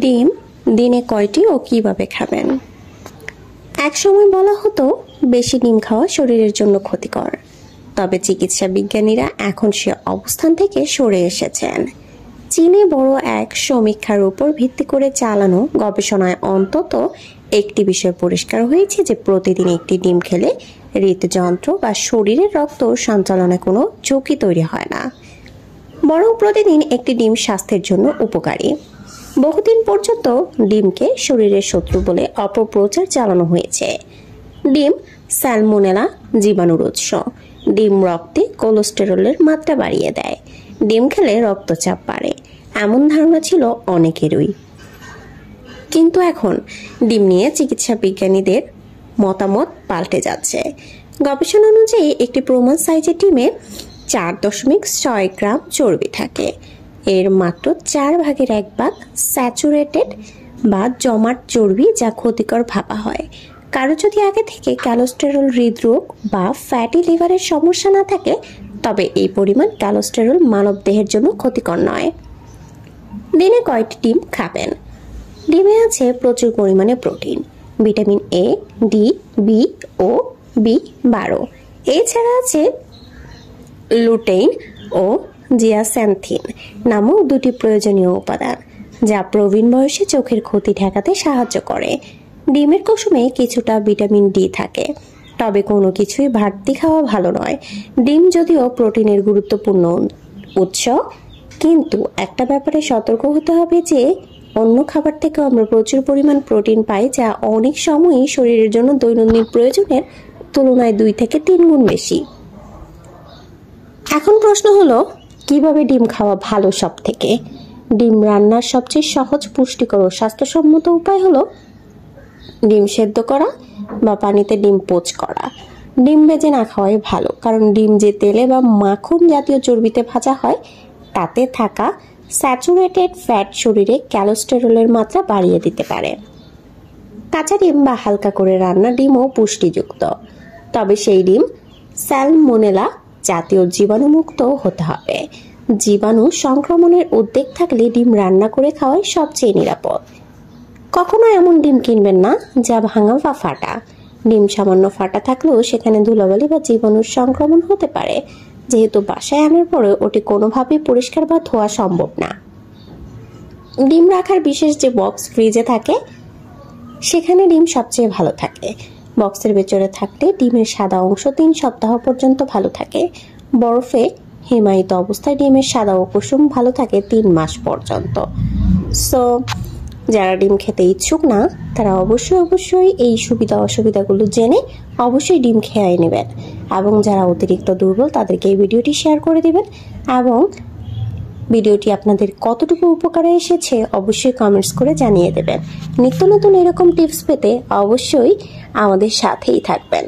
ডিম দিনে কয়টি ও কিভাবে খাবেন? একসময় বলা হতো বেশি ডিম খাওয়া শরীরের জন্য ক্ষতিকর, তবে চিকিৎসা বিজ্ঞানীরা এখন সে অবস্থান থেকে সরে এসেছেন। চীনে বড় এক সমীক্ষার উপর ভিত্তি করে চালানো গবেষণায় অন্তত একটি বিষয় পরিষ্কার হয়েছে যে প্রতিদিন একটি ডিম খেলে হৃদযন্ত্র বা শরীরের রক্ত সঞ্চালনে কোনো ঝুঁকি তৈরি হয় না, বরং প্রতিদিন একটি ডিম স্বাস্থ্যের জন্য উপকারী। বহুদিন পর্যন্ত ডিমকে শরীরের শত্রু বলে অপপ্রচার চালানো হয়েছে। ডিম স্যালমোনেলা জীবাণুর উৎস। ডিম রক্তে কোলেস্টেরলের মাত্রা বাড়িয়ে দেয়। ডিম খেলে রক্তচাপ বাড়ে, এমন ধারণা ছিল অনেকেরই। কিন্তু এখন ডিম নিয়ে চিকিৎসা বিজ্ঞানীদের মতামত পাল্টে যাচ্ছে। গবেষণা অনুযায়ী একটি প্রমাণ সাইজের ডিমে 4.6 গ্রাম চর্বি থাকে। এর মাত্র 1/4 স্যাচুরেটেড বা জমাট চর্বি, যা ক্ষতিকর ভাবা হয়। কারো যদি আগে থেকে কোলেস্টেরল, হৃদরোগ বা ফ্যাটি লিভারের সমস্যা না থাকে, তবে এই পরিমাণ কোলেস্টেরল মানব দেহের জন্য ক্ষতিকর নয়। দিনে কয়টি ডিম খাবেন? ডিমে আছে প্রচুর পরিমাণে protein, vitamin A, D, B ও বি12। এছাড়া আছে লুটেইন ও জিয়াস্যান্থিন নামক দুটি প্রয়োজনীয় উপাদান, যা প্রবীণ বয়সে চোখের ক্ষতি ঠেকাতে সাহায্য করে। ডিমের কুসুমে কিছুটা ভিটামিন ডি থাকে, তবে কোনো কিছুই বাড়তি খাওয়া ভালো নয়। ডিম যদিও প্রোটিনের গুরুত্বপূর্ণ উৎস, কিন্তু একটা ব্যাপারে সতর্ক হতে হবে যে অন্য খাবার থেকে আমরা প্রচুর পরিমাণ প্রোটিন পাই, যা অনেক সময়ই শরীরের জন্য দৈনন্দিন প্রয়োজনের তুলনায় 2 থেকে 3 গুণ বেশি। এখন প্রশ্ন হলো, কিভাবে ডিম খাওয়া ভালো? সব থেকে ডিম রান্নার সবচেয়ে সহজ, পুষ্টিকর ও স্বাস্থ্যসম্মত উপায় হলো ডিম সেদ্ধ করা বা পানিতে ডিম পোচ করা। ডিম ভেজে না খাওয়াই ভালো, কারণ ডিম যে তেলে বা মাখন জাতীয় চর্বিতে ভাজা হয়, তাতে থাকা স্যাচুরেটেড ফ্যাট শরীরে কোলেস্টেরলের মাত্রা বাড়িয়ে দিতে পারে। কাঁচা ডিম বা হালকা করে রান্না ডিমও পুষ্টিযুক্ত, তবে সেই ডিম স্যালমোনেলা জাতীয় জীবাণুমুক্ত হতে হবে। জীবাণু সংক্রমণের উদ্বেগ থাকলে ডিম রান্না করে খাওয়াই সবচেয়ে নিরাপদ। কখনো এমন ডিম কিনবেন না যা ভাঙা বা ফাটা। ডিম সামান্য ফাটা থাকলেও সেখানে ধুলাবালি বা জীবাণুর সংক্রমণ হতে পারে, যেহেতু বাসায় আনার পরে ওটি কোনোভাবেই পরিষ্কার বা ধোয়া সম্ভব না। ডিম রাখার বিশেষ যে বক্স ফ্রিজে থাকে, সেখানে ডিম সবচেয়ে ভালো থাকে। বক্সের ভেতরে থাকলে ডিমের সাদা অংশ 3 সপ্তাহ পর্যন্ত ভালো থাকে। বরফে হিমায়িত অবস্থায় ডিমের সাদা ও কুসুম ভালো থাকে 3 মাস পর্যন্ত। সো যারা ডিম খেতে ইচ্ছুক না, তারা অবশ্যই এই সুবিধা অসুবিধাগুলো জেনে অবশ্যই ডিম খেয়ে নেবেন। এবং যারা অতিরিক্ত দুর্বল, তাদেরকে এই ভিডিওটি শেয়ার করে দিবেন। এবং ভিডিওটি আপনাদের কতটুকু উপকারে এসেছে অবশ্যই কমেন্টস করে জানিয়ে দেবেন। নিত্য নতুন এরকম টিপস পেতে অবশ্যই আমাদের সাথেই থাকবেন।